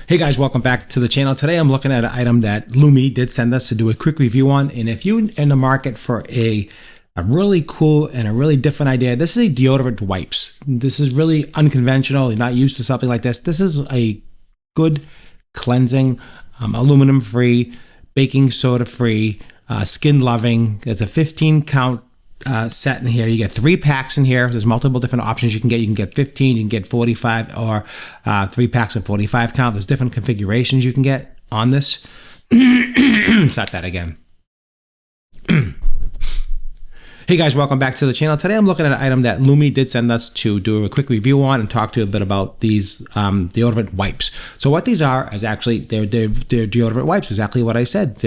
Hey guys, welcome back to the channel. Today I'm looking at an item that Lume did send us to do a quick review on. And if you're in the market for a really cool and a really different idea, this is a deodorant wipes. This is really unconventional. You're not used to something like this. This is a good cleansing, aluminum free, baking soda free, skin loving. It's a 15 count set in here. You get 3 packs in here. There's multiple different options you can get. You can get 15, you can get 45, or 3 packs of 45 count. There's different configurations you can get on this. Start that again. Hey guys, welcome back to the channel. Today I'm looking at an item that Lume did send us to do a quick review on and talk to you a bit about these deodorant wipes. So what these are is actually they're deodorant wipes. Exactly what I said.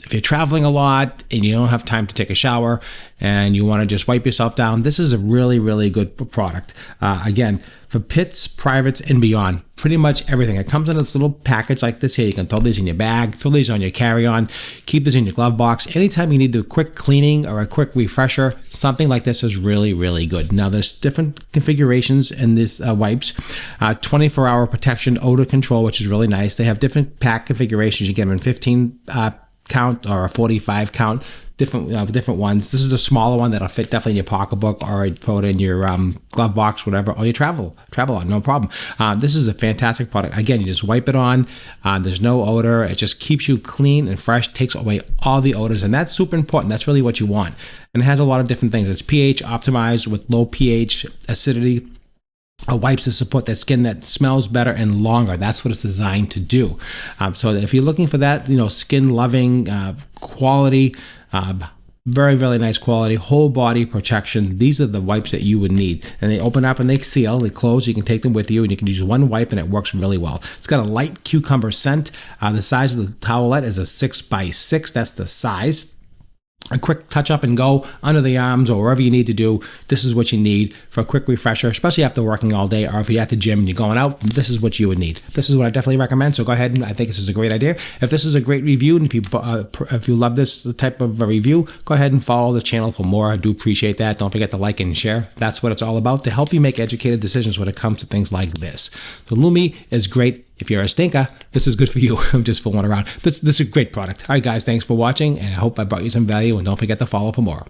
If you're traveling a lot and you don't have time to take a shower and you want to just wipe yourself down, this is a really, really good product. Again, for pits, privates, and beyond, pretty much everything. It comes in this little package like this here. You can throw these in your bag, throw these on your carry-on, keep this in your glove box. Anytime you need a quick cleaning or a quick refresher, something like this is really, really good. Now, there's different configurations in this wipes. 24-hour protection, odor control, which is really nice. They have different pack configurations. You get them in 15 count or a 45 count, different ones. This is the smaller one that'll fit definitely in your pocketbook, or throw it in your glove box, whatever, or your travel on, no problem. This is a fantastic product. Again, you just wipe it on. There's no odor. It just keeps you clean and fresh, takes away all the odors, and that's super important. That's really what you want. And it has a lot of different things. It's pH optimized with low pH acidity. Wipes to support that skin that smells better and longer. That's what it's designed to do. So if you're looking for that, skin loving quality, very, very nice quality, whole body protection, these are the wipes that you would need. And they open up and they seal, they close. You can take them with you and you can use one wipe and it works really well. It's got a light cucumber scent. The size of the towelette is a 6x6. That's the size. A quick touch up and go under the arms or wherever you need to do. This is what you need for a quick refresher, especially after working all day, or if you're at the gym and you're going out, this is what you would need. This is what I definitely recommend. So go ahead, and I think this is a great idea. If this is a great review, and if you love this type of a review, go ahead and follow the channel for more. I do appreciate that. Don't forget to like and share. That's what it's all about, to help you make educated decisions when it comes to things like this. So Lume is great. If you're a stinker, this is good for you. I'm just fooling around. This is a great product. All right, guys, thanks for watching, and I hope I brought you some value, and don't forget to follow for more.